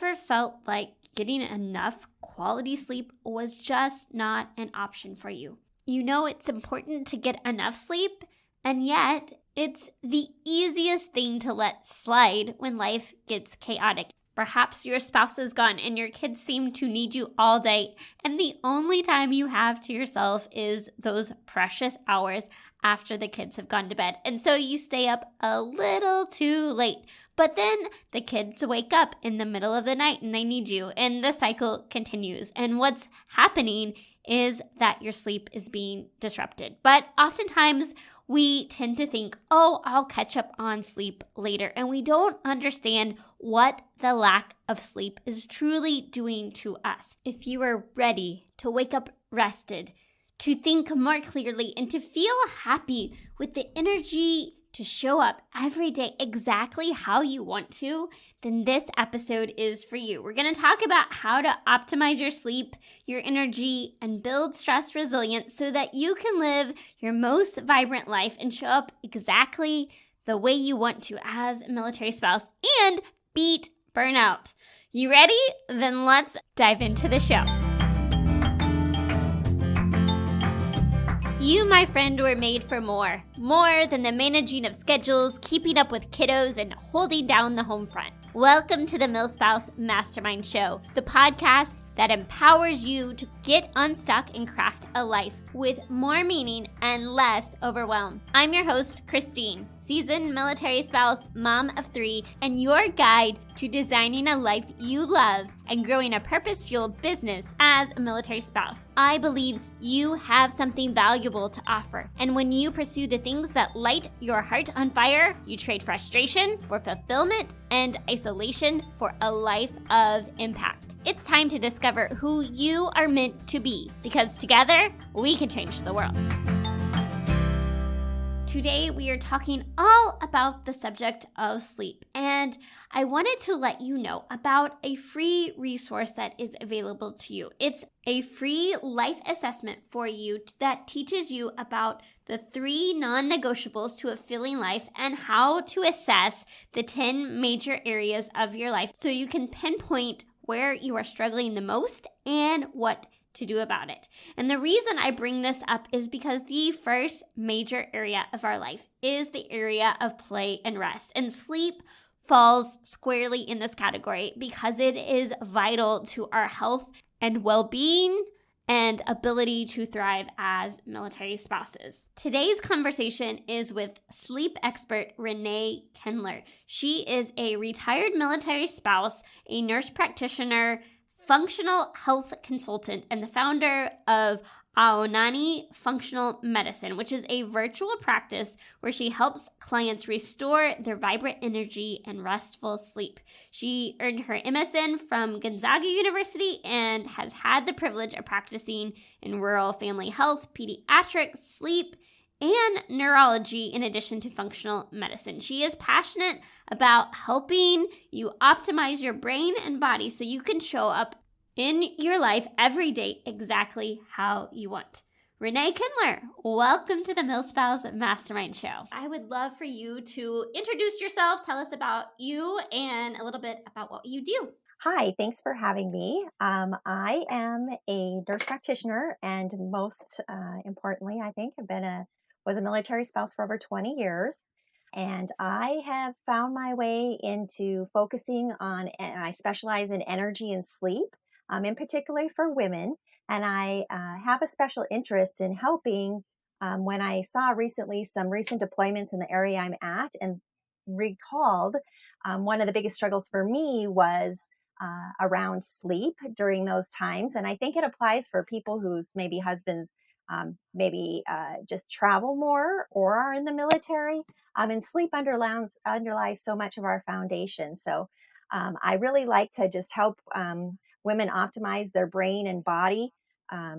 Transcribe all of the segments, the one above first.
ever felt like getting enough quality sleep was just not an option for you? You know it's important to get enough sleep, and yet it's the easiest thing to let slide when life gets chaotic. Perhaps your spouse is gone and your kids seem to need you all day, and the only time you have to yourself is those precious hours after the kids have gone to bed. And so you stay up a little too late. But then the kids wake up in the middle of the night and they need you, and the cycle continues. And what's happening is that your sleep is being disrupted. But oftentimes we tend to think, oh, I'll catch up on sleep later. And we don't understand what the lack of sleep is truly doing to us. If you are ready to wake up rested, to think more clearly, and to feel happy with the energy to show up every day exactly how you want to, then this episode is for you. We're going to talk about how to optimize your sleep, your energy, and build stress resilience so that you can live your most vibrant life and show up exactly the way you want to as a military spouse and beat burnout. You ready? Then let's dive into the show. You, my friend, were made for more. More than the managing of schedules, keeping up with kiddos, and holding down the home front. Welcome to the MilSpouse Mastermind Show, the podcast that empowers you to get unstuck and craft a life with more meaning and less overwhelm. I'm your host, Christine, seasoned military spouse, mom of 3, and your guide to designing a life you love and growing a purpose-fueled business as a military spouse. I believe you have something valuable to offer, and when you pursue the things that light your heart on fire, you trade frustration for fulfillment and isolation for a life of impact. It's time to discover who you are meant to be, because together we can change the world. Today we are talking all about the subject of sleep, and I wanted to let you know about a free resource that is available to you. It's a free life assessment for you that teaches you about the 3 non-negotiables to a fulfilling life and how to assess the 10 major areas of your life so you can pinpoint where you are struggling the most and what to do about it. And the reason I bring this up is because the first major area of our life is the area of play and rest. And sleep falls squarely in this category because it is vital to our health and well-being and ability to thrive as military spouses. Today's conversation is with sleep expert Renee Kindler. She is a retired military spouse, a nurse practitioner, functional health consultant, and the founder of Aonani Functional Medicine, which is a virtual practice where she helps clients restore their vibrant energy and restful sleep. She earned her MSN from Gonzaga University and has had the privilege of practicing in rural family health, pediatrics, sleep, and neurology in addition to functional medicine. She is passionate about helping you optimize your brain and body so you can show up in your life every day exactly how you want. Renee Kindler, welcome to the MilSpouse Mastermind Show. I would love for you to introduce yourself, tell us about you, and a little bit about what you do. Hi, thanks for having me. I am a nurse practitioner, and most importantly, I think, was a military spouse for over 20 years. And I have found my way into focusing on, I specialize in energy and sleep, in particular for women. And I have a special interest in helping when I saw recently some recent deployments in the area I'm at and recalled one of the biggest struggles for me was around sleep during those times. And I think it applies for people whose maybe husbands just travel more or are in the military. And sleep underlies so much of our foundation. So I really like to just help women optimize their brain and body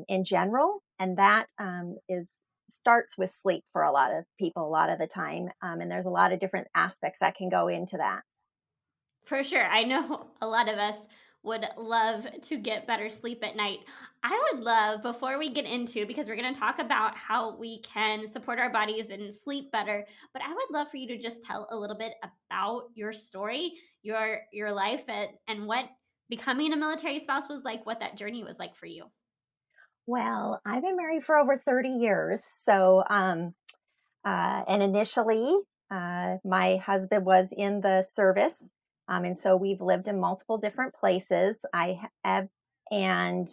in general. And that starts with sleep for a lot of people a lot of the time. And there's a lot of different aspects that can go into that. For sure. I know a lot of us would love to get better sleep at night. I would love, before we get into, because we're going to talk about how we can support our bodies and sleep better, but I would love for you to just tell a little bit about your story, your life, and what becoming a military spouse was like, what that journey was like for you. Well, I've been married for over 30 years. And initially, my husband was in the service. And so we've lived in multiple different places. And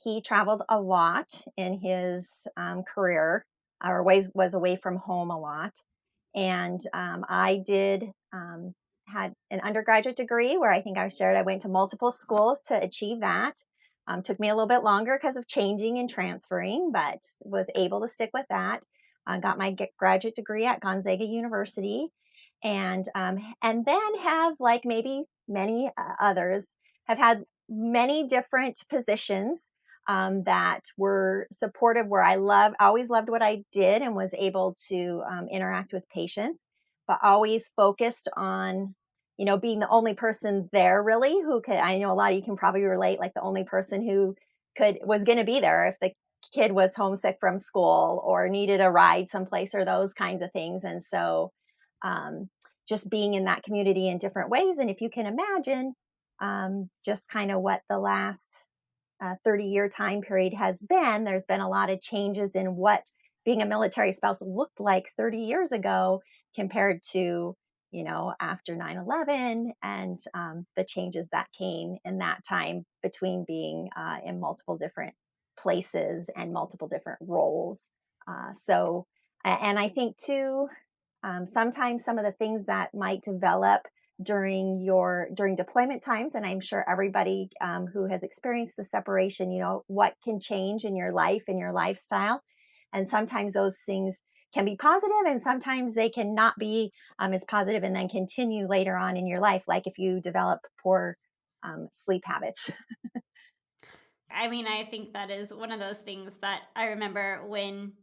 he traveled a lot in his career, or was away from home a lot. And I did, had an undergraduate degree where I think I shared I went to multiple schools to achieve that. Took me a little bit longer because of changing and transferring, but was able to stick with that. Got my graduate degree at Gonzaga University, and then have, like maybe many others, have had many different positions that were supportive. Where always loved what I did and was able to interact with patients, but always focused on being the only person there really who could. I know a lot of you can probably relate, like the only person who could was going to be there if the kid was homesick from school or needed a ride someplace or those kinds of things. And so just being in that community in different ways. And if you can imagine just kind of what the last 30-year time period has been, there's been a lot of changes in what being a military spouse looked like 30 years ago compared to after 9/11, and the changes that came in that time between being in multiple different places and multiple different roles. And I think too, sometimes some of the things that might develop during deployment times, and I'm sure everybody who has experienced the separation, what can change in your life and your lifestyle, and sometimes those things can be positive, and sometimes they can not be as positive, and then continue later on in your life, like if you develop poor sleep habits. I mean, I think that is one of those things that I remember when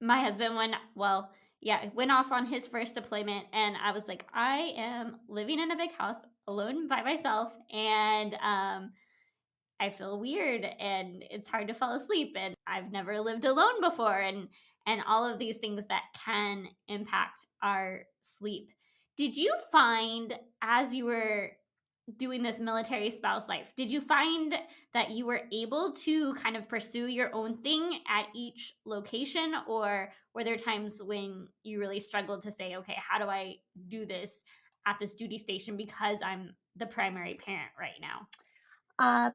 my husband went off on his first deployment, and I was like, I am living in a big house alone by myself, and I feel weird and it's hard to fall asleep and I've never lived alone before, and all of these things that can impact our sleep. Did you find, as you were doing this military spouse life, did you find that you were able to kind of pursue your own thing at each location, or were there times when you really struggled to say, okay, how do I do this at this duty station because I'm the primary parent right now? uh,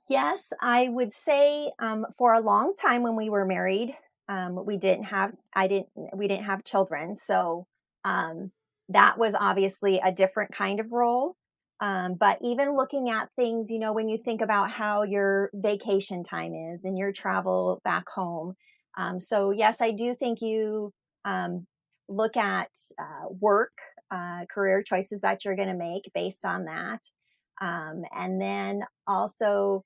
Yes, I would say for a long time when we were married, we didn't have children. So um, that was obviously a different kind of role. But even looking at things, when you think about how your vacation time is and your travel back home. So, yes, I do think you um, look at work, career choices that you're going to make based on that. And then also,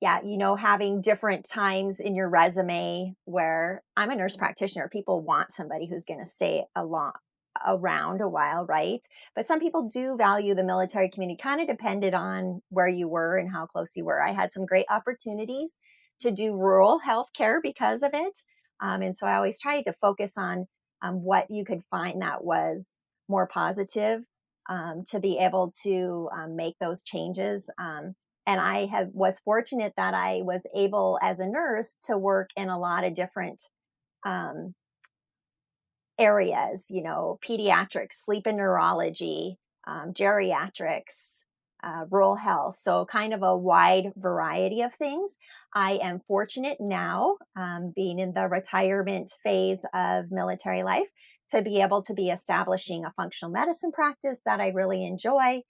yeah, having different times in your resume where I'm a nurse practitioner, people want somebody who's going to stay around a while, right? But some people do value the military community, kind of depended on where you were and how close you were. I had some great opportunities to do rural healthcare because of it. And so I always tried to focus on what you could find that was more positive, to be able to make those changes. And was fortunate that I was able as a nurse to work in a lot of different um, areas, pediatrics, sleep and neurology, geriatrics, rural health. So, kind of a wide variety of things. I am fortunate now, being in the retirement phase of military life, to be able to be establishing a functional medicine practice that I really enjoy.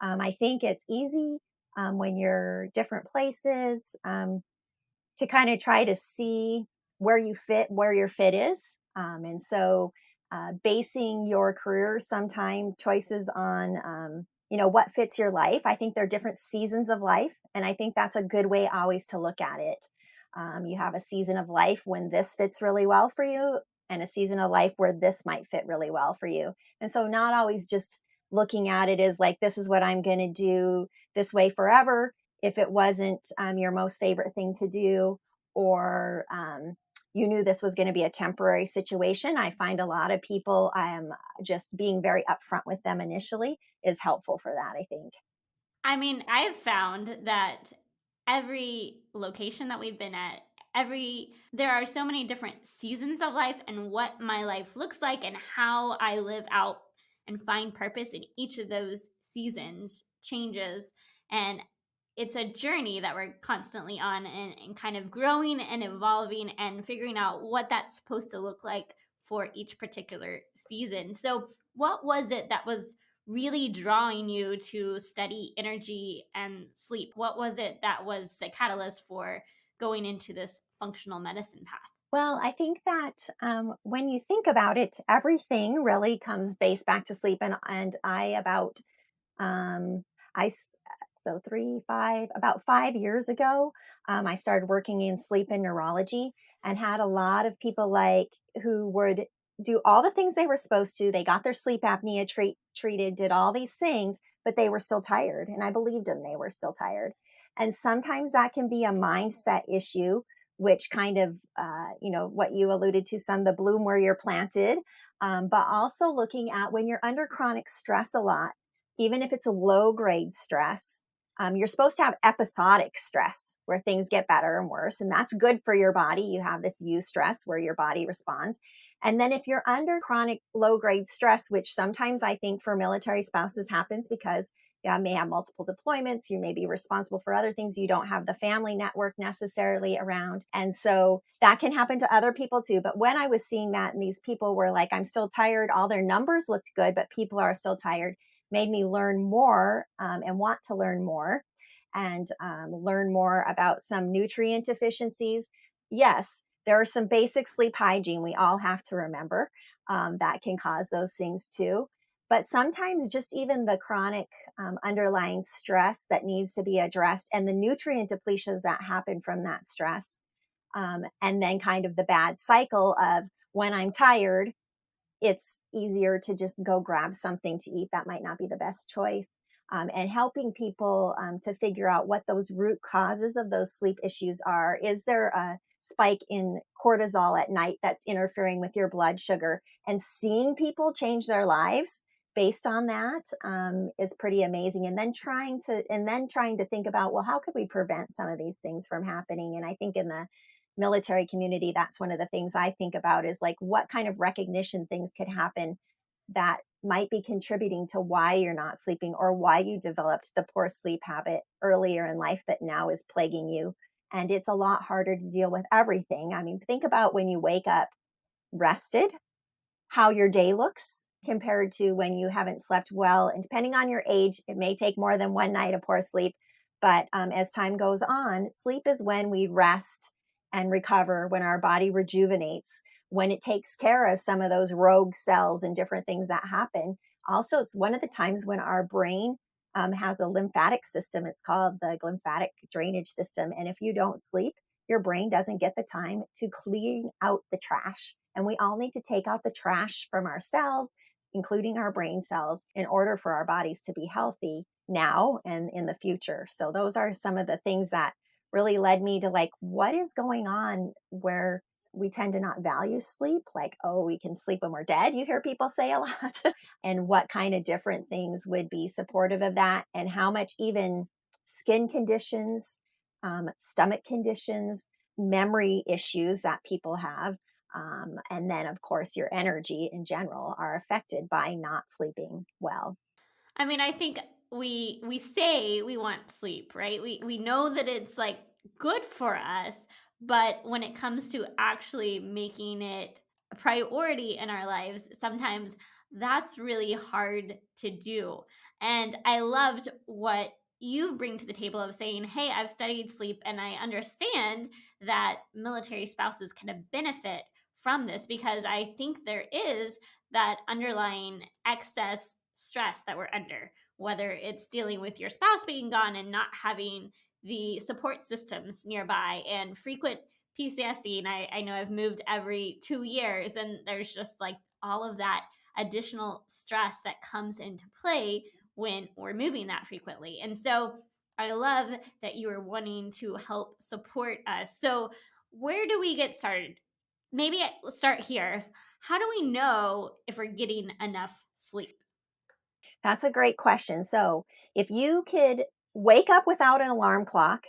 I think it's easy when you're different places. To kind of try to see where your fit is. And so, basing your career sometime choices on, what fits your life. I think there are different seasons of life. And I think that's a good way always to look at it. You have a season of life when this fits really well for you, and a season of life where this might fit really well for you. And so, not always just looking at it as like, this is what I'm going to do this way forever, if it wasn't your most favorite thing to do, or you knew this was going to be a temporary situation. I find a lot of people, just being very upfront with them initially is helpful for that, I think. I mean, I've found that every location that we've been at, there are so many different seasons of life and what my life looks like and how I live out and find purpose in each of those seasons changes. And it's a journey that we're constantly on, and kind of growing and evolving and figuring out what that's supposed to look like for each particular season. So, what was it that was really drawing you to study energy and sleep? What was it that was the catalyst for going into this functional medicine path? Well, I think that when you think about it, everything really comes based back to sleep. And I about Um, I s- so 5 years ago, I started working in sleep and neurology and had a lot of people like who would do all the things they were supposed to. They got their sleep apnea treated, did all these things, but they were still tired. And I believed them; they were still tired. And sometimes that can be a mindset issue, which kind of, what you alluded to, some the bloom where you're planted. But also looking at when you're under chronic stress a lot, even if it's a low grade stress, you're supposed to have episodic stress where things get better and worse. And that's good for your body. You have this eustress where your body responds. And then if you're under chronic low grade stress, which sometimes I think for military spouses happens because you may have multiple deployments, you may be responsible for other things, you don't have the family network necessarily around. And so that can happen to other people too. But when I was seeing that and these people were like, I'm still tired, all their numbers looked good, but people are still tired, made me learn more and want to learn more and learn more about some nutrient deficiencies. Yes, there are some basic sleep hygiene we all have to remember that can cause those things too. But sometimes just even the chronic underlying stress that needs to be addressed and the nutrient depletions that happen from that stress. And then kind of the bad cycle of when I'm tired, it's easier to just go grab something to eat. That might not be the best choice. And helping people to figure out what those root causes of those sleep issues are. Is there a spike in cortisol at night that's interfering with your blood sugar? And seeing people change their lives based on that is pretty amazing. And then trying to think about, well, how could we prevent some of these things from happening? And I think in the military community, that's one of the things I think about is like what kind of recognition things could happen that might be contributing to why you're not sleeping or why you developed the poor sleep habit earlier in life that now is plaguing you. And it's a lot harder to deal with everything. I mean, think about when you wake up rested, how your day looks compared to when you haven't slept well. And depending on your age, it may take more than one night of poor sleep. But as time goes on, sleep is when we rest and recover, when our body rejuvenates, when it takes care of some of those rogue cells and different things that happen. Also, it's one of the times when our brain has a lymphatic system. It's called the lymphatic drainage system. And if you don't sleep, your brain doesn't get the time to clean out the trash. And we all need to take out the trash from our cells, including our brain cells, in order for our bodies to be healthy now and in the future. So, those are some of the things that really led me to like, what is going on where we tend to not value sleep? Like, oh, we can sleep when we're dead, you hear people say a lot. And what kind of different things would be supportive of that, and how much even skin conditions, stomach conditions, memory issues that people have. And then, of course, your energy in general are affected by not sleeping well. I mean, I think we say we want sleep, right? We know that it's like good for us, but when it comes to actually making it a priority in our lives, sometimes that's really hard to do. And I loved what you bring to the table of saying, "Hey, I've studied sleep and I understand that military spouses can benefit from this because I think there is that underlying excess stress that we're under, whether it's dealing with your spouse being gone and not having the support systems nearby and frequent PCSD. And I know I've moved every 2 years, and there's just like all of that additional stress that comes into play when we're moving that frequently. And so I love that you are wanting to help support us. So, where do we get started? Let's start here. How do we know if we're getting enough sleep? That's a great question. So, if you could wake up without an alarm clock,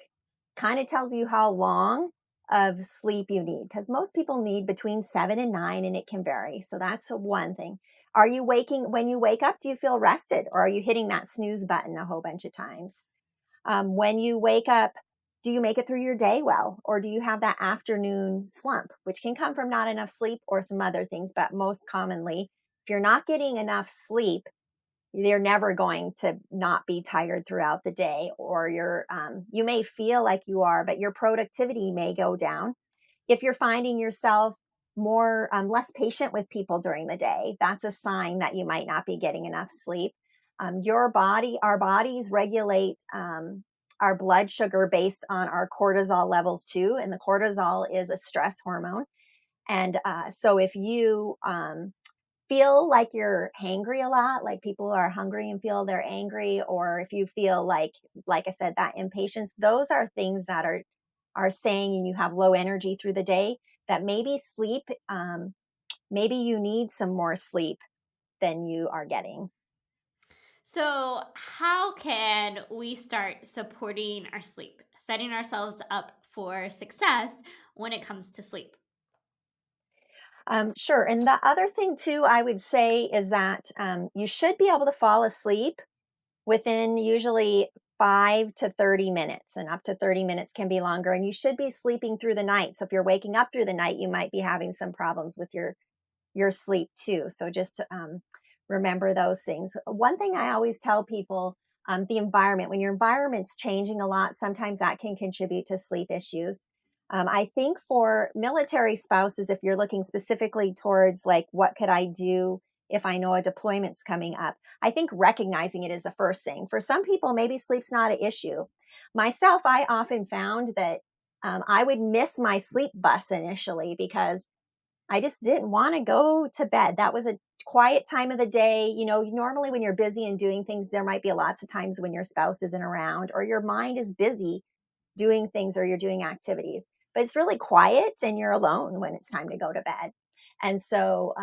kind of tells you how long of sleep you need because most people need between 7 and 9 and it can vary. So, that's one thing. Are you waking when you wake up? Do you feel rested or are you hitting that snooze button a whole bunch of times? When you wake up, do you make it through your day well? Or do you have that afternoon slump, which can come from not enough sleep or some other things? But most commonly, if you're not getting enough sleep, you're never going to not be tired throughout the day, or you may feel like you are, but your productivity may go down. If you're finding yourself more less patient with people during the day, that's a sign that you might not be getting enough sleep. Our bodies regulate our blood sugar based on our cortisol levels too, and the cortisol is a stress hormone. And so if you feel like you're hangry a lot, like people are hungry and feel they're angry, or if you feel like I said, that impatience, those are things that are saying and you have low energy through the day, that maybe sleep, maybe you need some more sleep than you are getting. So, how can we start supporting our sleep, setting ourselves up for success when it comes to sleep? Sure. And the other thing too, I would say is that you should be able to fall asleep within usually 5 to 30 minutes, and up to 30 minutes can be longer. And you should be sleeping through the night. So if you're waking up through the night, you might be having some problems with your sleep too. So just remember those things. One thing I always tell people, the environment, when your environment's changing a lot, sometimes that can contribute to sleep issues. I think for military spouses, if you're looking specifically towards like, what could I do if I know a deployment's coming up? I think recognizing it is the first thing. For some people, maybe sleep's not an issue. Myself, I often found that I would miss my sleep bus initially because I just didn't want to go to bed. That was a quiet time of the day. You know, normally when you're busy and doing things, there might be lots of times when your spouse isn't around or your mind is busy doing things or you're doing activities, but it's really quiet and you're alone when it's time to go to bed. And so,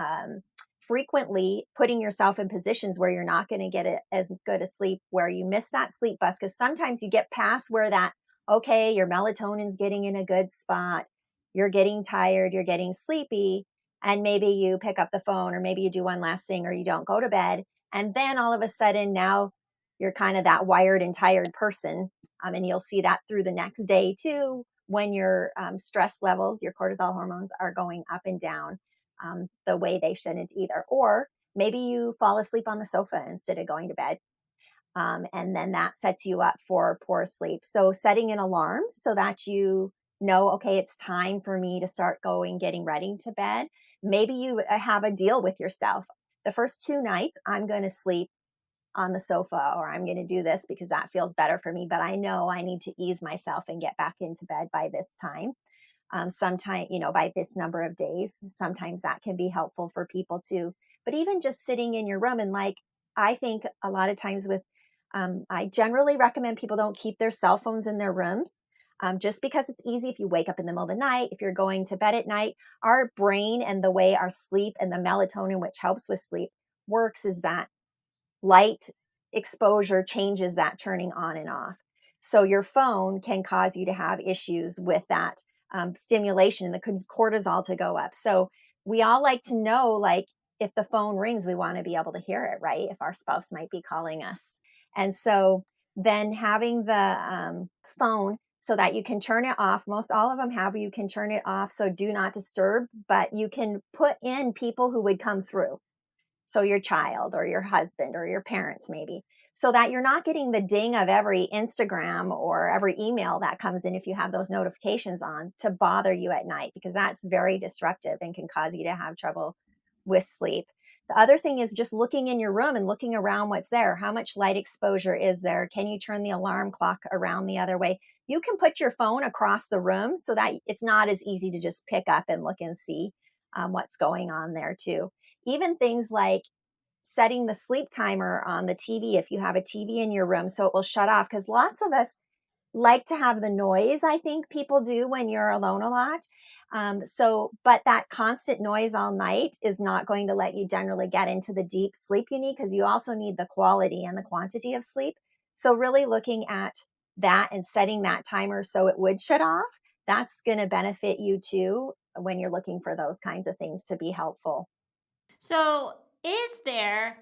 frequently putting yourself in positions where you're not going to get it as good a sleep, where you miss that sleep bus, because sometimes you get past where that, okay, your melatonin's getting in a good spot, you're getting tired, you're getting sleepy, and maybe you pick up the phone or maybe you do one last thing or you don't go to bed. And then all of a sudden, now you're kind of that wired and tired person, and you'll see that through the next day too, when your stress levels, your cortisol hormones are going up and down the way they shouldn't either. Or maybe you fall asleep on the sofa instead of going to bed. And then that sets you up for poor sleep. So, setting an alarm so that you know, okay, it's time for me to start getting ready to bed. Maybe you have a deal with yourself. The first 2 nights, I'm going to sleep on the sofa, or I'm going to do this because that feels better for me. But I know I need to ease myself and get back into bed by this time. Sometime, by this number of days, sometimes that can be helpful for people too. But even just sitting in your room, and like, I think a lot of times I generally recommend people don't keep their cell phones in their rooms. Just because it's easy if you wake up in the middle of the night, if you're going to bed at night, our brain and the way our sleep and the melatonin, which helps with sleep, works is that light exposure changes that turning on and off. So your phone can cause you to have issues with that stimulation and the cortisol to go up. So we all like to know, like, if the phone rings, we want to be able to hear it, right? If our spouse might be calling us. And so then having the phone so that you can turn it off. Most all of them have you can turn it off. So do not disturb, but you can put in people who would come through, so your child or your husband or your parents maybe, so that you're not getting the ding of every Instagram or every email that comes in if you have those notifications on to bother you at night, because that's very disruptive and can cause you to have trouble with sleep. The other thing is just looking in your room and looking around what's there. How much light exposure is there? Can you turn the alarm clock around the other way? You can put your phone across the room so that it's not as easy to just pick up and look and see what's going on there too. Even things like setting the sleep timer on the TV if you have a TV in your room so it will shut off. Because lots of us, like to have the noise, I think people do when you're alone a lot. But that constant noise all night is not going to let you generally get into the deep sleep you need, because you also need the quality and the quantity of sleep. So, really looking at that and setting that timer so it would shut off, that's going to benefit you too when you're looking for those kinds of things to be helpful. So, is there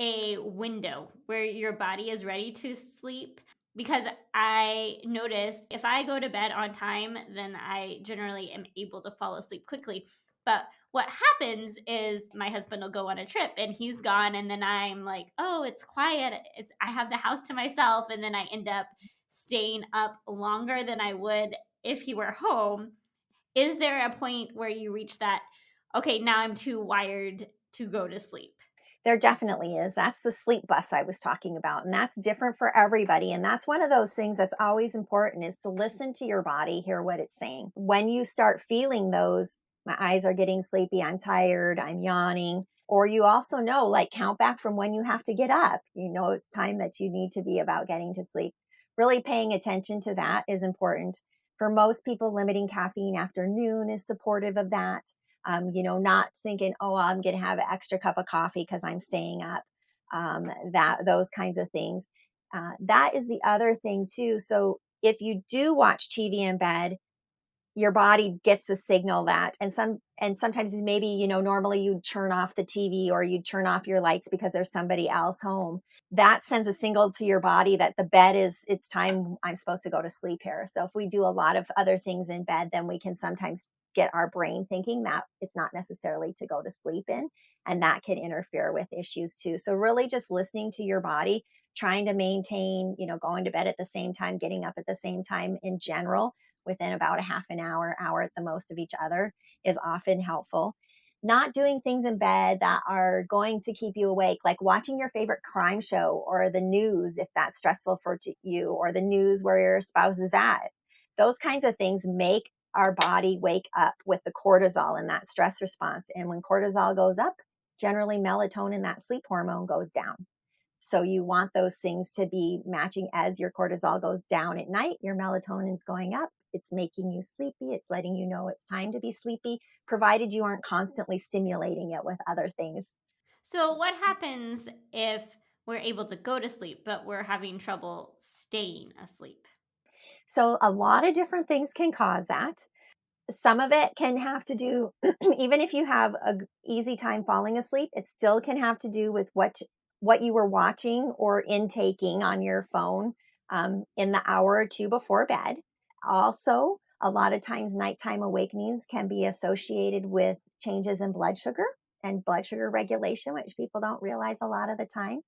a window where your body is ready to sleep? Because I notice if I go to bed on time, then I generally am able to fall asleep quickly. But what happens is my husband will go on a trip and he's gone, and then I'm like, oh, it's quiet. I have the house to myself, and then I end up staying up longer than I would if he were home. Is there a point where you reach that, okay, now I'm too wired to go to sleep? There definitely is. That's the sleep bus I was talking about. And that's different for everybody. And that's one of those things that's always important, is to listen to your body, hear what it's saying. When you start feeling those, my eyes are getting sleepy, I'm tired, I'm yawning, or you also know, like, count back from when you have to get up. You know, it's time that you need to be about getting to sleep. Really paying attention to that is important. For most people, limiting caffeine after noon is supportive of that. Not thinking, oh, I'm going to have an extra cup of coffee because I'm staying up. That those kinds of things. That is the other thing too. So if you do watch TV in bed, your body gets the signal that, and sometimes maybe, normally you'd turn off the TV or you'd turn off your lights because there's somebody else home. That sends a signal to your body that the bed is, it's time, I'm supposed to go to sleep here. So if we do a lot of other things in bed, then we can sometimes get our brain thinking that it's not necessarily to go to sleep in, and that can interfere with issues too. So really just listening to your body, trying to maintain, going to bed at the same time, getting up at the same time in general, within about a half an hour at the most of each other, is often helpful. Not doing things in bed that are going to keep you awake, like watching your favorite crime show or the news, if that's stressful for you, or the news where your spouse is at. Those kinds of things make our body wake up with the cortisol in that stress response. And when cortisol goes up, generally melatonin, that sleep hormone, goes down. So you want those things to be matching. As your cortisol goes down at night, your melatonin's going up. It's making you sleepy. It's letting you know it's time to be sleepy, provided you aren't constantly stimulating it with other things. So, what happens if we're able to go to sleep, but we're having trouble staying asleep? So a lot of different things can cause that. Some of it can have to do, even if you have a easy time falling asleep, it still can have to do with what you were watching or intaking on your phone in the hour or two before bed. Also, a lot of times nighttime awakenings can be associated with changes in blood sugar and blood sugar regulation, which people don't realize a lot of the time.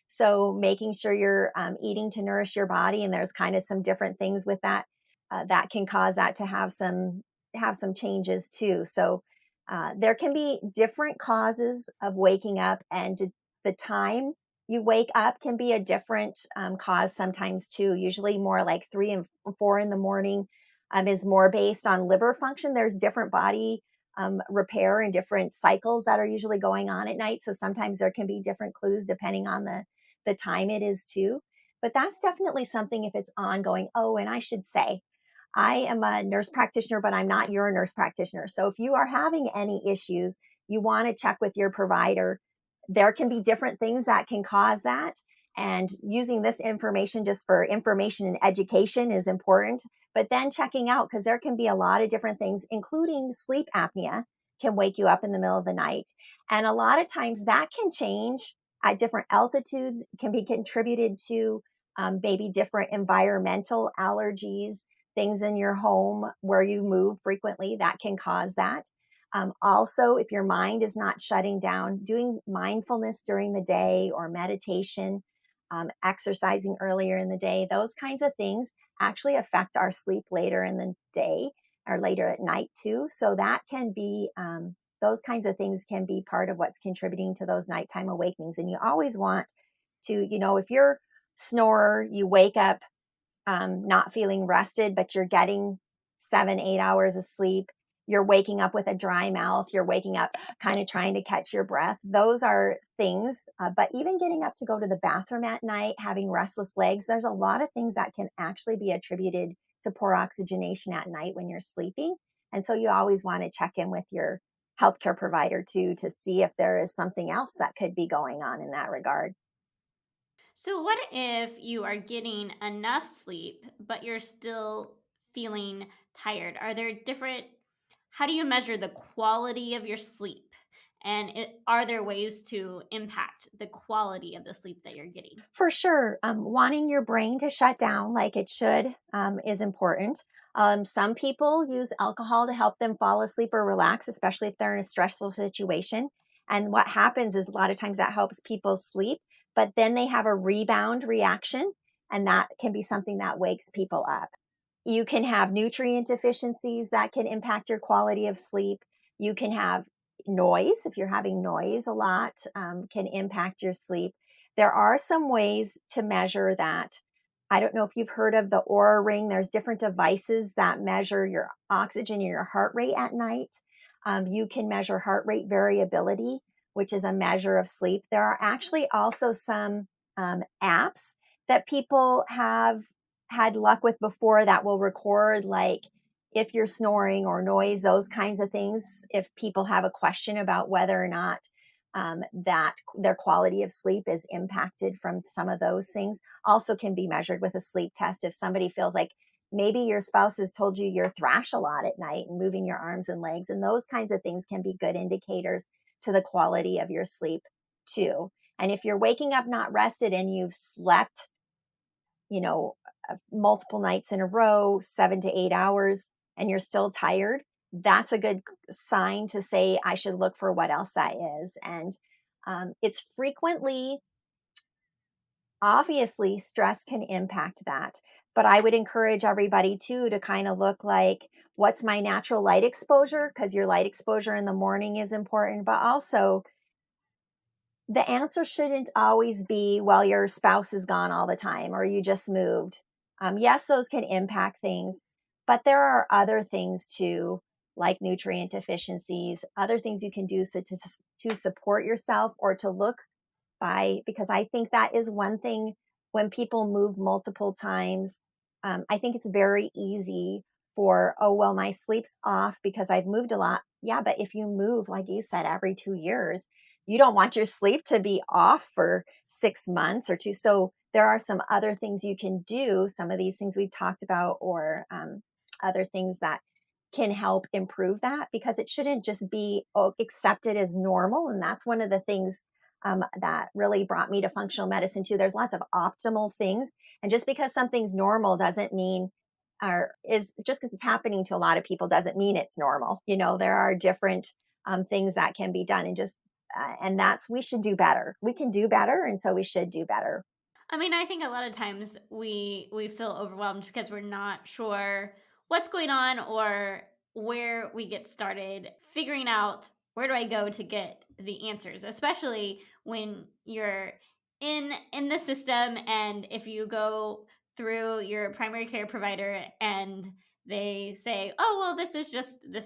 So making sure you're eating to nourish your body, and there's kind of some different things with that that can cause that to have some changes too. So there can be different causes of waking up, and the time you wake up can be a different cause sometimes too. Usually more like 3 and 4 in the morning is more based on liver function. There's different body repair and different cycles that are usually going on at night. So sometimes there can be different clues depending on the time it is too. But that's definitely something if it's ongoing. Oh, and I should say, I am a nurse practitioner, but I'm not your nurse practitioner. So if you are having any issues, you want to check with your provider. There can be different things that can cause that. And using this information just for information and education is important. But then checking out, because there can be a lot of different things, including sleep apnea, can wake you up in the middle of the night. And a lot of times that can change at different altitudes, can be contributed to maybe different environmental allergies, things in your home where you move frequently that can cause that. Also, if your mind is not shutting down, doing mindfulness during the day or meditation, exercising earlier in the day, those kinds of things actually affect our sleep later in the day or later at night too. So that can be, those kinds of things can be part of what's contributing to those nighttime awakenings. And you always want to, if you're snorer, you wake up not feeling rested, but you're getting 7, 8 hours of sleep, you're waking up with a dry mouth, you're waking up kind of trying to catch your breath. Those are things. But even getting up to go to the bathroom at night, having restless legs, there's a lot of things that can actually be attributed to poor oxygenation at night when you're sleeping. And so you always want to check in with your healthcare provider too, to see if there is something else that could be going on in that regard. So, what if you are getting enough sleep, but you're still feeling tired? Are there different, how do you measure the quality of your sleep? And are there ways to impact the quality of the sleep that you're getting? For sure, wanting your brain to shut down like it should is important. Some people use alcohol to help them fall asleep or relax, especially if they're in a stressful situation. And what happens is a lot of times that helps people sleep, but then they have a rebound reaction, and that can be something that wakes people up. You can have nutrient deficiencies that can impact your quality of sleep. You can have noise. If you're having noise a lot, can impact your sleep. There are some ways to measure that. I don't know if you've heard of the Aura Ring. There's different devices that measure your oxygen and your heart rate at night. You can measure heart rate variability, which is a measure of sleep. There are actually also some apps that people have had luck with before that will record, like, if you're snoring or noise, those kinds of things. If people have a question about whether or not that their quality of sleep is impacted from some of those things, also can be measured with a sleep test. If somebody feels like maybe your spouse has told you you're thrash a lot at night and moving your arms and legs, and those kinds of things can be good indicators to the quality of your sleep too. And if you're waking up not rested and you've slept, you know, multiple nights in a row, 7 to 8 hours, and you're still tired, that's a good sign to say, I should look for what else that is. And it's frequently, obviously, stress can impact that. But I would encourage everybody too to kind of look like, what's my natural light exposure? Because your light exposure in the morning is important, but also the answer shouldn't always be, well, your spouse is gone all the time or you just moved. Yes, those can impact things, but there are other things too, like nutrient deficiencies, other things you can do to support yourself or to look by, because I think that is one thing when people move multiple times. I think it's very easy for, oh, well, my sleep's off because I've moved a lot. Yeah, but if you move, like you said, every 2 years, you don't want your sleep to be off for 6 months or two. So there are some other things you can do, some of these things we've talked about, or other things that can help improve that, because it shouldn't just be accepted as normal. And that's one of the things that really brought me to functional medicine too. There's lots of optimal things, and just because something's normal doesn't mean, or is just because it's happening to a lot of people doesn't mean it's normal. You know, there are different things that can be done, and just and that's, we should do better. We can do better, and so we should do better. I mean, I think a lot of times we feel overwhelmed because we're not sure what's going on or where we get started figuring out where do I go to get the answers, especially when you're in the system, and if you go through your primary care provider and they say, "Oh, well, this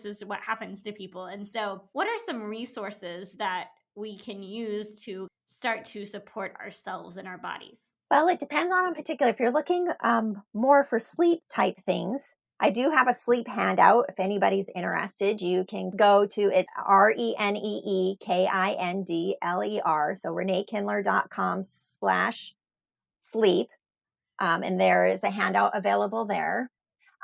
is what happens to people." And so, what are some resources that we can use to start to support ourselves and our bodies? Well, it depends on in particular. If you're looking more for sleep type things, I do have a sleep handout. If anybody's interested, you can go to it, ReneeKindler. So reneekindler.com/sleep. And there is a handout available there.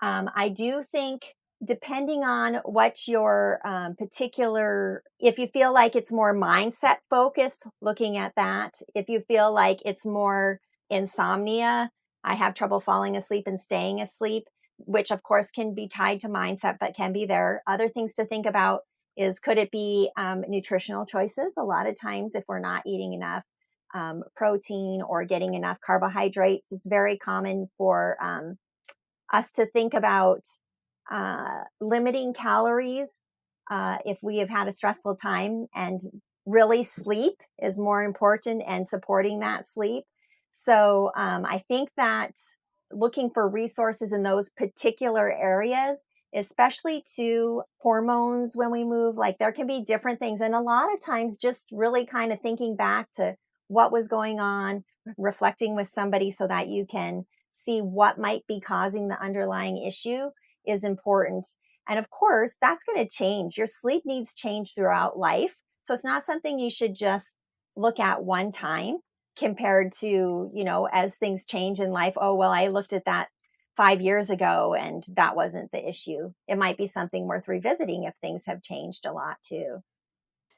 I do think, depending on what your particular, if you feel like it's more mindset focused, looking at that. If you feel like it's more insomnia, I have trouble falling asleep and staying asleep, which of course can be tied to mindset, but can be there. Other things to think about is, could it be nutritional choices? A lot of times, if we're not eating enough protein or getting enough carbohydrates, it's very common for us to think about limiting calories if we have had a stressful time, and really sleep is more important, and supporting that sleep. So I think that looking for resources in those particular areas especially to hormones when we move. Like there can be different things. And a lot of times, just really kind of thinking back to what was going on, reflecting with somebody so that you can see what might be causing the underlying issue is important. And of course, that's going to change. Your sleep needs change throughout life. So it's not something you should just look at one time compared to, as things change in life. Oh, well, I looked at that 5 years ago and that wasn't the issue. It might be something worth revisiting if things have changed a lot too.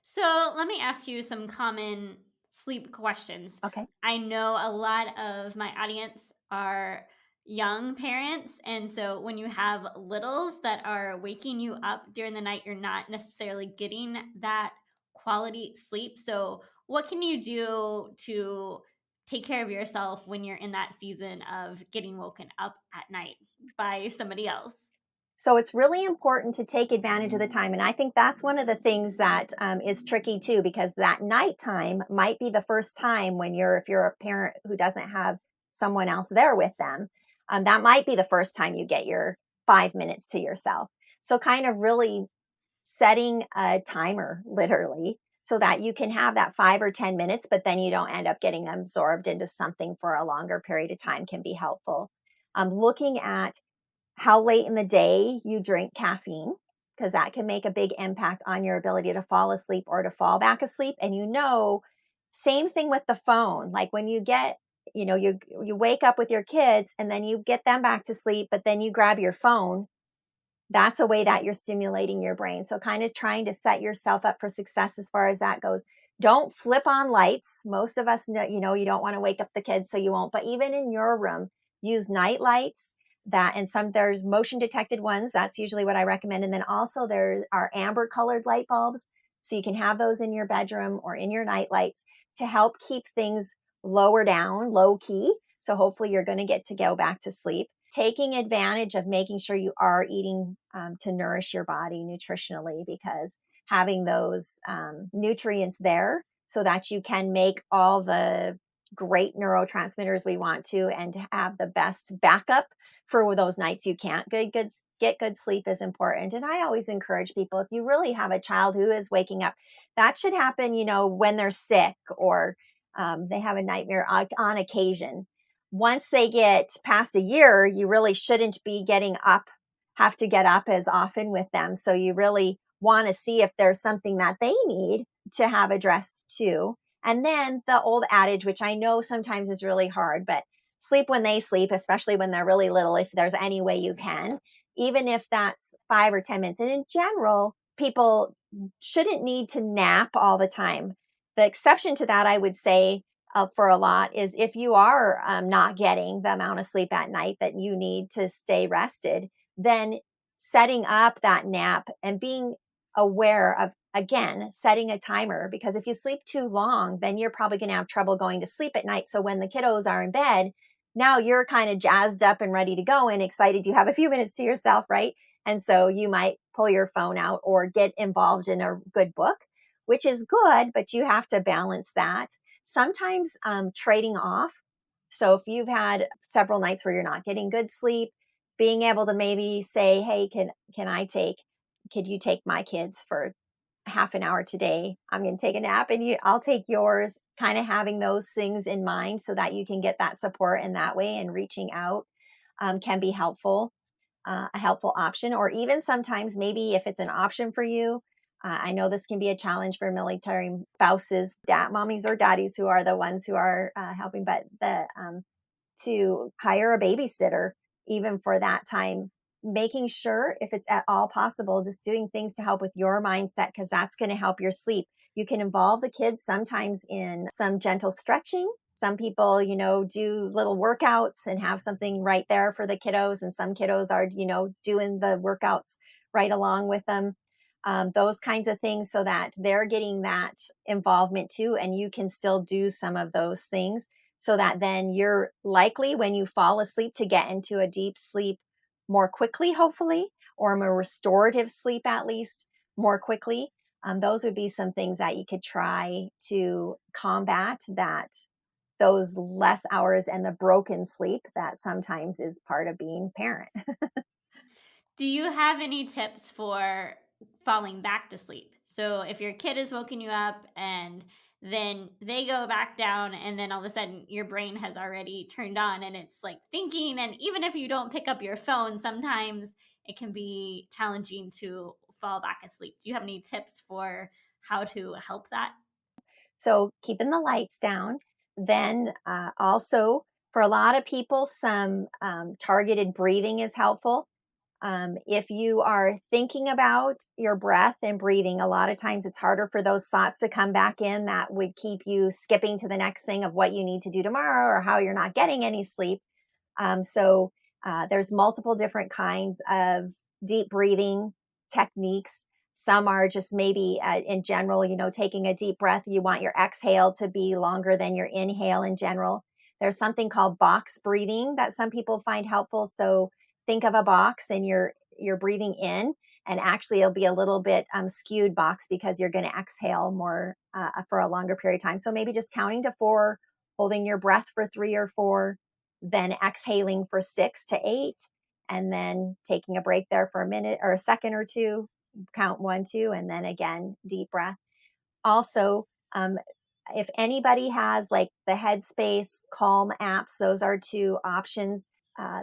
So let me ask you some common sleep questions. Okay. I know a lot of my audience are young parents. And so when you have littles that are waking you up during the night, you're not necessarily getting that quality sleep. So, what can you do to take care of yourself when you're in that season of getting woken up at night by somebody else? So it's really important to take advantage of the time. And I think that's one of the things that is tricky too, because that nighttime might be the first time when if you're a parent who doesn't have someone else there with them, that might be the first time you get your 5 minutes to yourself. So kind of really setting a timer literally so that you can have that 5 or 10 minutes, but then you don't end up getting absorbed into something for a longer period of time can be helpful. Looking at how late in the day you drink caffeine, because that can make a big impact on your ability to fall asleep or to fall back asleep. And same thing with the phone. Like when you get, you wake up with your kids and then you get them back to sleep, but then you grab your phone, that's a way that you're stimulating your brain. So kind of trying to set yourself up for success as far as that goes. Don't flip on lights. Most of us know, you don't want to wake up the kids, so you won't. But even in your room, use night lights there's motion detected ones. That's usually what I recommend. And then also there are amber colored light bulbs. So you can have those in your bedroom or in your night lights to help keep things lower down, low key. So hopefully you're going to get to go back to sleep, taking advantage of making sure you are eating to nourish your body nutritionally, because having those nutrients there so that you can make all the great neurotransmitters we want to and have the best backup for those nights you can't get good sleep is important. And I always encourage people, if you really have a child who is waking up, that should happen, when they're sick or they have a nightmare on occasion. Once they get past a year, you really shouldn't be have to get up as often with them. So you really want to see if there's something that they need to have addressed too. And then the old adage, which I know sometimes is really hard, but sleep when they sleep, especially when they're really little, if there's any way you can, even if that's 5 or 10 minutes. And in general, people shouldn't need to nap all the time. The exception to that, I would say, for a lot is if you are not getting the amount of sleep at night that you need to stay rested, then setting up that nap and being aware of, again, setting a timer, because if you sleep too long, then you're probably going to have trouble going to sleep at night. So when the kiddos are in bed, now you're kind of jazzed up and ready to go and excited you have a few minutes to yourself, right? And so you might pull your phone out or get involved in a good book, which is good, but you have to balance that. Sometimes trading off. So if you've had several nights where you're not getting good sleep, being able to maybe say, hey, could you take my kids for half an hour today? I'm going to take a nap and I'll take yours, kind of having those things in mind so that you can get that support in that way, and reaching out can be helpful, a helpful option. Or even sometimes maybe if it's an option for you, I know this can be a challenge for military spouses, mommies or daddies who are the ones who are helping, but to hire a babysitter even for that time, making sure if it's at all possible, just doing things to help with your mindset, because that's going to help your sleep. You can involve the kids sometimes in some gentle stretching. Some people, do little workouts and have something right there for the kiddos. And some kiddos are, doing the workouts right along with them. Those kinds of things so that they're getting that involvement too. And you can still do some of those things so that then you're likely when you fall asleep to get into a deep sleep more quickly, hopefully, or a more restorative sleep at least more quickly. Those would be some things that you could try to combat those less hours and the broken sleep that sometimes is part of being parent. Do you have any tips for falling back to sleep? So if your kid is woken you up and then they go back down, and then all of a sudden your brain has already turned on and it's like thinking, and even if you don't pick up your phone, sometimes it can be challenging to fall back asleep. Do you have any tips for how to help that? So keeping the lights down. Then also, for a lot of people, some targeted breathing is helpful. If you are thinking about your breath and breathing, a lot of times it's harder for those thoughts to come back in that would keep you skipping to the next thing of what you need to do tomorrow or how you're not getting any sleep. There's multiple different kinds of deep breathing techniques. Some are just maybe in general, taking a deep breath, you want your exhale to be longer than your inhale in general. There's something called box breathing that some people find helpful. So think of a box and you're breathing in, and actually it'll be a little bit skewed box because you're going to exhale more for a longer period of time. So maybe just counting to 4, holding your breath for 3 or 4, then exhaling for 6 to 8, and then taking a break there for a minute or a second or two, count 1, 2, and then again, deep breath. Also, if anybody has like the Headspace, Calm apps, those are 2 options.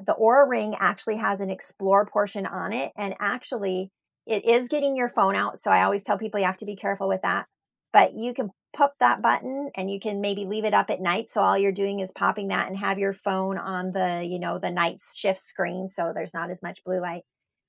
The Aura Ring actually has an explore portion on it, and actually, it is getting your phone out. So I always tell people you have to be careful with that. But you can pop that button, and you can maybe leave it up at night. So all you're doing is popping that and have your phone on the night shift screen, so there's not as much blue light.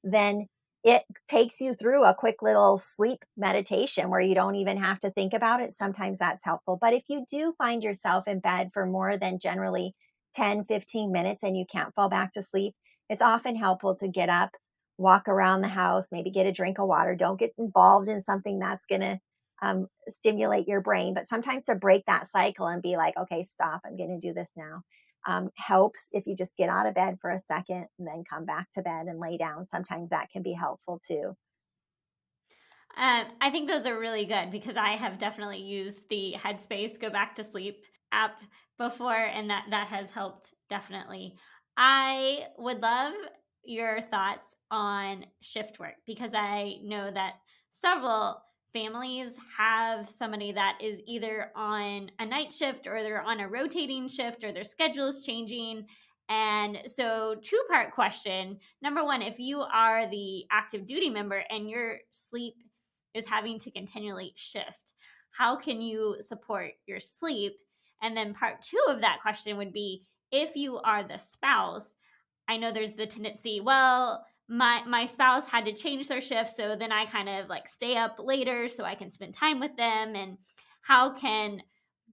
Then it takes you through a quick little sleep meditation where you don't even have to think about it. Sometimes that's helpful. But if you do find yourself in bed for more than generally 10, 15 minutes and you can't fall back to sleep, it's often helpful to get up, walk around the house, maybe get a drink of water. Don't get involved in something that's going to stimulate your brain. But sometimes to break that cycle and be like, okay, stop, I'm going to do this now. Helps if you just get out of bed for a second and then come back to bed and lay down. Sometimes that can be helpful too. I think those are really good because I have definitely used the Headspace Go Back to Sleep app before, and that has helped definitely. I would love your thoughts on shift work because I know that several families have somebody that is either on a night shift or they're on a rotating shift or their schedule is changing. And so, two-part question. Number one, if you are the active duty member and your sleep is having to continually shift, how can you support your sleep? And then part two of that question would be, if you are the spouse, I know there's the tendency, well, my spouse had to change their shift, so then I kind of like stay up later so I can spend time with them. And how can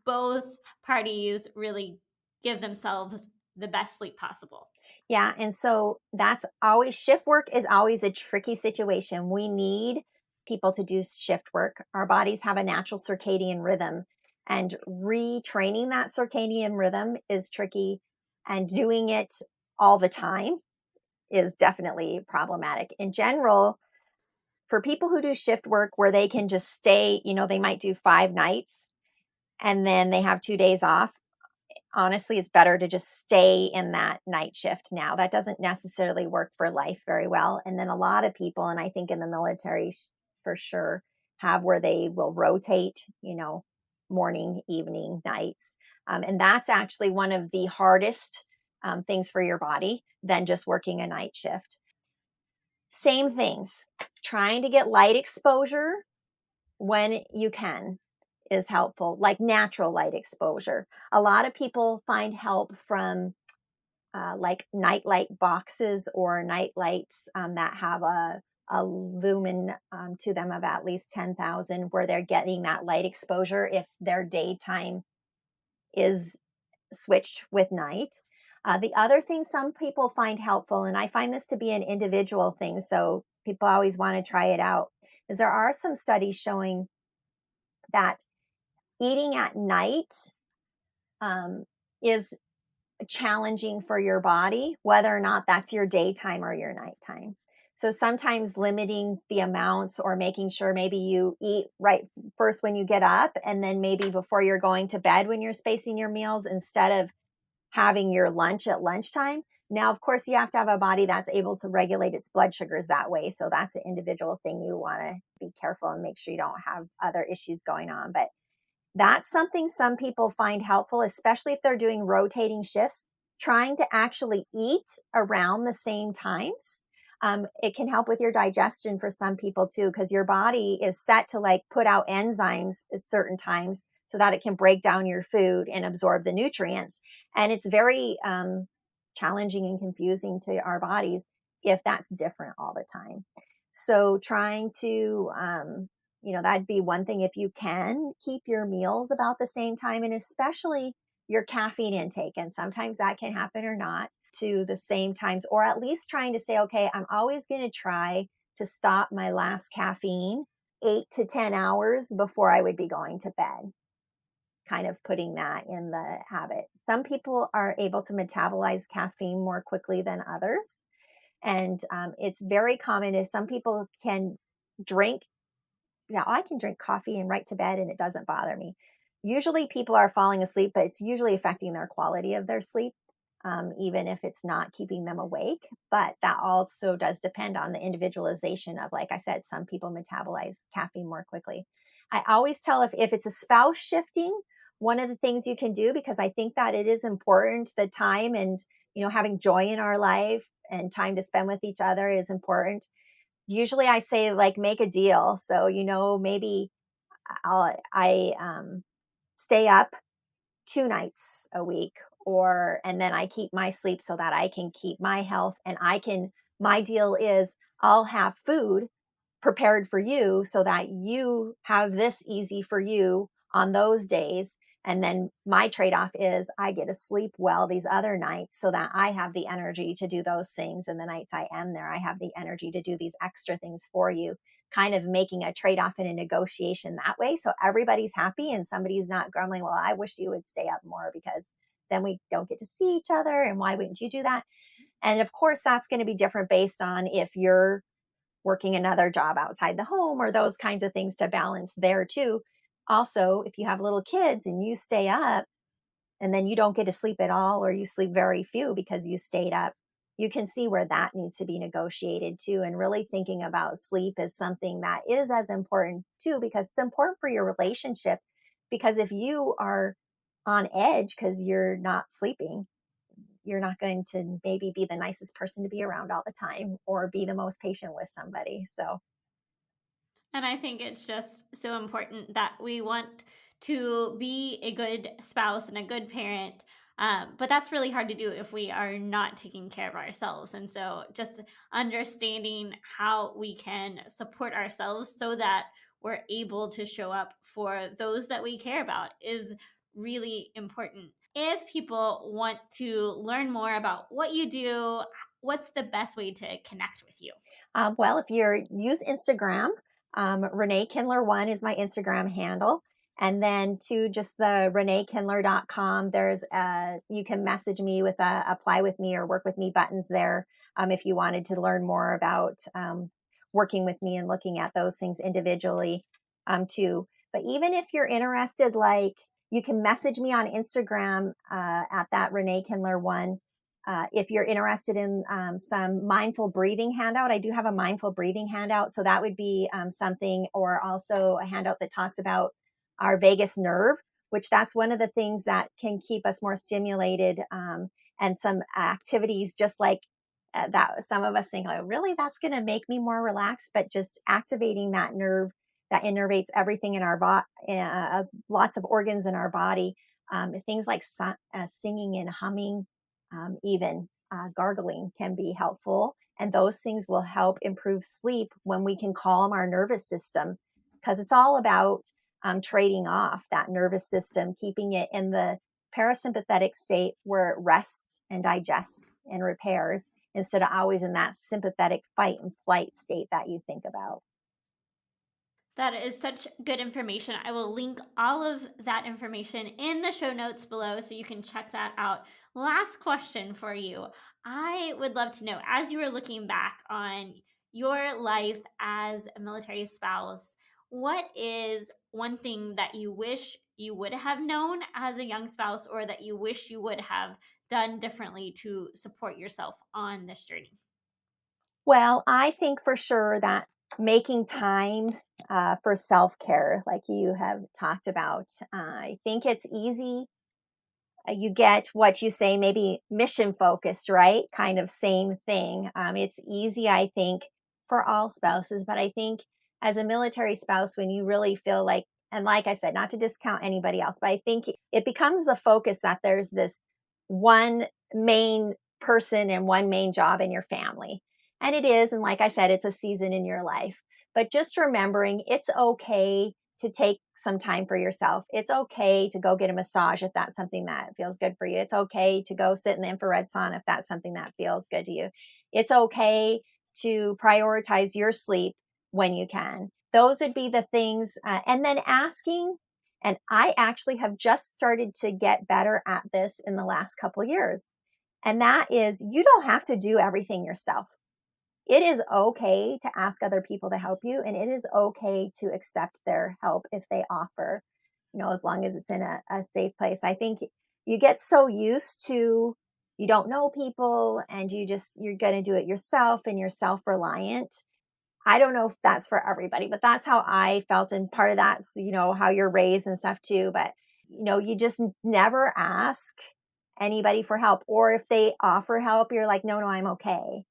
both parties really give themselves the best sleep possible? Yeah. And so that's always, shift work is always a tricky situation. We need people to do shift work. Our bodies have a natural circadian rhythm, and retraining that circadian rhythm is tricky. And doing it all the time is definitely problematic. In general, for people who do shift work where they can just stay, they might do 5 nights and then they have 2 days off. Honestly, it's better to just stay in that night shift now. That doesn't necessarily work for life very well. And then a lot of people, and I think in the military for sure, have where they will rotate, morning, evening, nights. And that's actually one of the hardest things for your body than just working a night shift. Same things, trying to get light exposure when you can is helpful, like natural light exposure. A lot of people find help from like night light boxes or night lights that have a lumen to them of at least 10,000, where they're getting that light exposure if their daytime is switched with night. The other thing some people find helpful, and I find this to be an individual thing, so people always want to try it out, is there are some studies showing that eating at night is challenging for your body, whether or not that's your daytime or your nighttime. So sometimes limiting the amounts or making sure maybe you eat right first when you get up, and then maybe before you're going to bed when you're spacing your meals, instead of having your lunch at lunchtime, Now, of course, you have to have a body that's able to regulate its blood sugars that way. So that's an individual thing you want to be careful and make sure you don't have other issues going on. But that's something some people find helpful, especially if they're doing rotating shifts, trying to actually eat around the same times. It can help with your digestion for some people too, because your body is set to like put out enzymes at certain times so that it can break down your food and absorb the nutrients. And it's very challenging and confusing to our bodies if that's different all the time. So trying to that'd be one thing if you can keep your meals about the same time, and especially your caffeine intake. And sometimes that can happen or not to the same times, or at least trying to say, okay, I'm always going to try to stop my last caffeine 8 to 10 hours before I would be going to bed. Kind of putting that in the habit. Some people are able to metabolize caffeine more quickly than others. And it's very common if some people can drink now I can drink coffee and right to bed and it doesn't bother me. Usually people are falling asleep, but it's usually affecting their quality of their sleep, even if it's not keeping them awake. But that also does depend on the individualization of, like I said, some people metabolize caffeine more quickly. I always tell if it's a spouse shifting, one of the things you can do, because I think that it is important, the time and, having joy in our life and time to spend with each other is important. Usually I say like make a deal. So, maybe I stay up 2 nights a week, and then I keep my sleep so that I can keep my health, and my deal is I'll have food prepared for you so that you have this easy for you on those days. And then my trade off is I get to sleep well these other nights so that I have the energy to do those things. And the nights I am there, I have the energy to do these extra things for you, kind of making a trade off and a negotiation that way. So everybody's happy and somebody's not grumbling, well, I wish you would stay up more because then we don't get to see each other. And why wouldn't you do that? And of course, that's going to be different based on if you're working another job outside the home or those kinds of things to balance there too. Also, if you have little kids and you stay up and then you don't get to sleep at all or you sleep very few because you stayed up, you can see where that needs to be negotiated too. And really thinking about sleep as something that is as important too, because it's important for your relationship. Because if you are on edge because you're not sleeping, you're not going to maybe be the nicest person to be around all the time or be the most patient with somebody. So, And I think it's just so important that we want to be a good spouse and a good parent. But that's really hard to do if we are not taking care of ourselves. And so just understanding how we can support ourselves so that we're able to show up for those that we care about is really important. If people want to learn more about what you do, what's the best way to connect with you? well, if you use Instagram, Renee Kindler 1 is my Instagram handle. And then to just the reneekindler.com, you can message me with a apply with me or work with me buttons there. If you wanted to learn more about working with me and looking at those things individually too. But even if you're interested, like you can message me on Instagram at that Renee Kindler 1. If you're interested in some mindful breathing handout, I do have a mindful breathing handout. So that would be something, or also a handout that talks about our vagus nerve, which that's one of the things that can keep us more stimulated, and some activities just like that. Some of us think, like, really, that's going to make me more relaxed, but just activating that nerve that innervates everything in our lots of organs in our body. Things like singing and humming, even gargling can be helpful. And those things will help improve sleep when we can calm our nervous system, because it's all about trading off that nervous system, keeping it in the parasympathetic state where it rests and digests and repairs instead of always in that sympathetic fight and flight state that you think about. That is such good information. I will link all of that information in the show notes below so you can check that out. Last question for you. I would love to know, as you were looking back on your life as a military spouse, what is one thing that you wish you would have known as a young spouse, or that you wish you would have done differently to support yourself on this journey? Well, I think for sure that making time for self care, like you have talked about, I think it's easy. You get what you say, maybe mission focused, right? Kind of same thing. It's easy, I think, for all spouses, but I think as a military spouse, when you really feel like, and like I said, not to discount anybody else, but I think it becomes the focus that there's this one main person and one main job in your family. And it is. And like I said, it's a season in your life. But just remembering it's okay to take some time for yourself. It's okay to go get a massage if that's something that feels good for you. It's okay to go sit in the infrared sauna if that's something that feels good to you. It's okay to prioritize your sleep when you can. Those would be the things. And then asking, and I actually have just started to get better at this in the last couple of years. And that is, you don't have to do everything yourself. It is okay to ask other people to help you, and it is okay to accept their help if they offer, as long as it's in a safe place. I think you get so used to, you don't know people and you're going to do it yourself and you're self-reliant. I don't know if that's for everybody, but that's how I felt. And part of that's, how you're raised and stuff too. But, you just never ask anybody for help. Or if they offer help, you're like, no, I'm okay.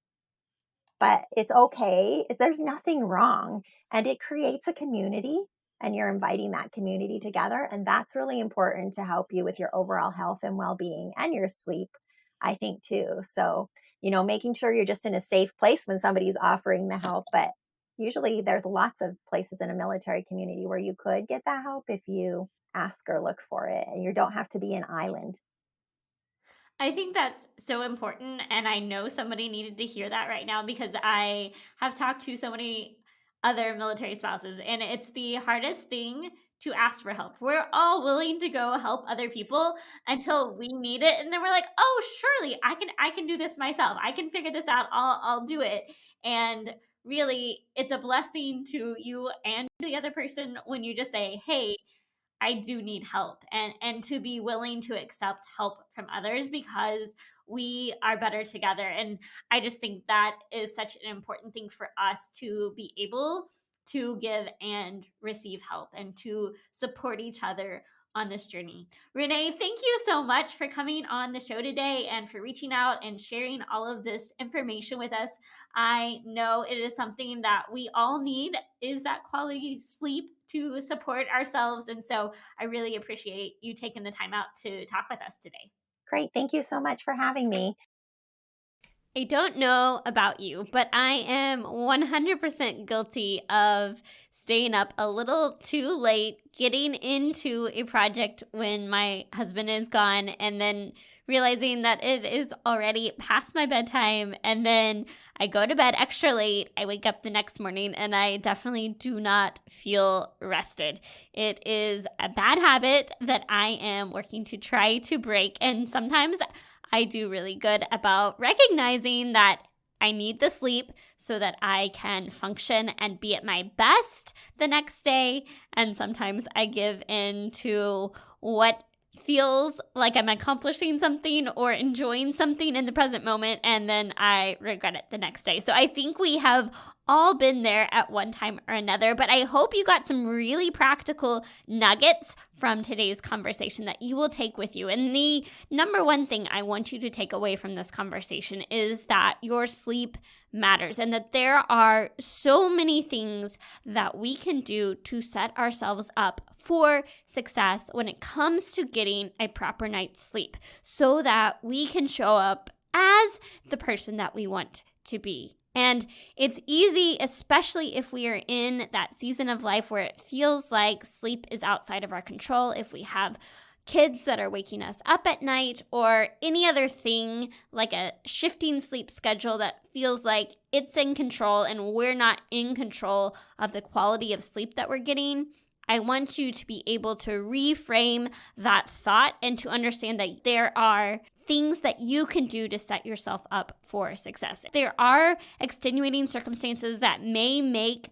But it's okay. There's nothing wrong. And it creates a community, and you're inviting that community together. And that's really important to help you with your overall health and well being and your sleep, I think, too. So, making sure you're just in a safe place when somebody's offering the help. But usually there's lots of places in a military community where you could get that help if you ask or look for it. And you don't have to be an island. I think that's so important. And I know somebody needed to hear that right now, because I have talked to so many other military spouses, and it's the hardest thing to ask for help. We're all willing to go help other people until we need it. And then we're like, oh, surely I can do this myself. I can figure this out. I'll do it. And really, it's a blessing to you and the other person when you just say, hey, I do need help, and to be willing to accept help from others, because we are better together. And I just think that is such an important thing for us to be able to give and receive help and to support each other on this journey. Renee, thank you so much for coming on the show today and for reaching out and sharing all of this information with us. I know it is something that we all need, is that quality sleep to support ourselves. And so I really appreciate you taking the time out to talk with us today. Great. Thank you so much for having me. I don't know about you, but I am 100% guilty of staying up a little too late, getting into a project when my husband is gone, and then realizing that it is already past my bedtime. And then I go to bed extra late. I wake up the next morning and I definitely do not feel rested. It is a bad habit that I am working to try to break. And sometimes I do really good about recognizing that I need the sleep so that I can function and be at my best the next day. And sometimes I give in to what feels like I'm accomplishing something or enjoying something in the present moment, and then I regret it the next day. So I think we have all been there at one time or another, but I hope you got some really practical nuggets from today's conversation that you will take with you. And the number one thing I want you to take away from this conversation is that your sleep matters, and that there are so many things that we can do to set ourselves up for success when it comes to getting a proper night's sleep, so that we can show up as the person that we want to be. And it's easy, especially if we are in that season of life where it feels like sleep is outside of our control, if we have kids that are waking us up at night, or any other thing like a shifting sleep schedule that feels like it's in control and we're not in control of the quality of sleep that we're getting. I want you to be able to reframe that thought and to understand that there are things that you can do to set yourself up for success. There are extenuating circumstances that may make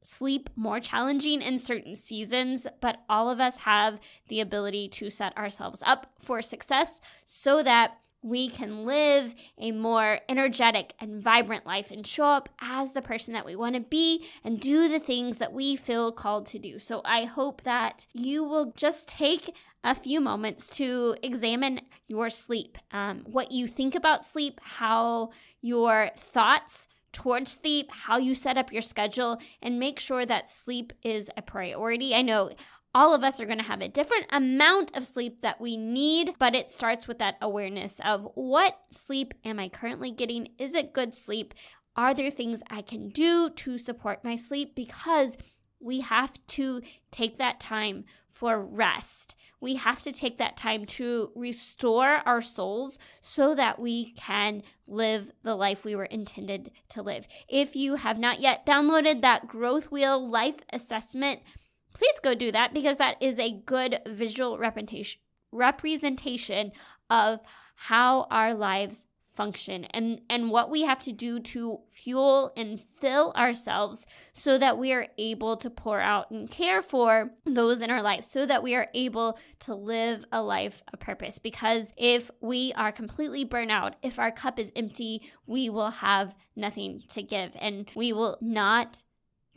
sleep more challenging in certain seasons, but all of us have the ability to set ourselves up for success so that we can live a more energetic and vibrant life and show up as the person that we want to be and do the things that we feel called to do. So I hope that you will just take a few moments to examine your sleep, what you think about sleep, how your thoughts towards sleep, how you set up your schedule, and make sure that sleep is a priority. I know all of us are going to have a different amount of sleep that we need, but it starts with that awareness of what sleep am I currently getting? Is it good sleep? Are there things I can do to support my sleep? Because we have to take that time for rest. We have to take that time to restore our souls so that we can live the life we were intended to live. If you have not yet downloaded that Growth Wheel Life Assessment, please go do that, because that is a good visual representation of how our lives function and what we have to do to fuel and fill ourselves so that we are able to pour out and care for those in our life, so that we are able to live a life of purpose. Because if we are completely burnt out, if our cup is empty, we will have nothing to give, and we will not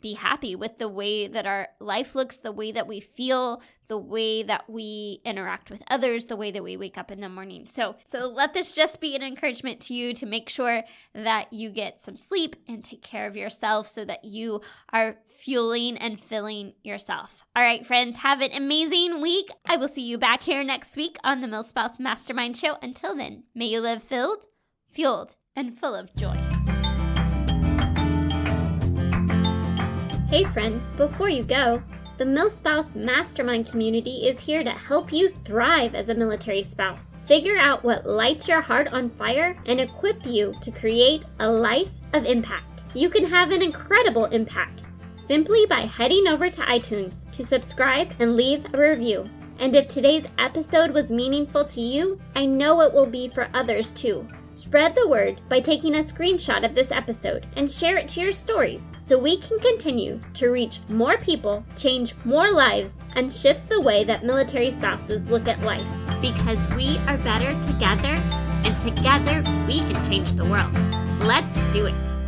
be happy with the way that our life looks, the way that we feel, the way that we interact with others, the way that we wake up in the morning. So let this just be an encouragement to you to make sure that you get some sleep and take care of yourself so that you are fueling and filling yourself. All right, friends, have an amazing week. I will see you back here next week on the MilSpouse Mastermind Show. Until then, may you live filled, fueled, and full of joy. Hey friend, before you go, the MilSpouse Mastermind community is here to help you thrive as a military spouse. Figure out what lights your heart on fire and equip you to create a life of impact. You can have an incredible impact simply by heading over to iTunes to subscribe and leave a review. And if today's episode was meaningful to you, I know it will be for others too. Spread the word by taking a screenshot of this episode and share it to your stories so we can continue to reach more people, change more lives, and shift the way that military spouses look at life. Because we are better together, and together we can change the world. Let's do it.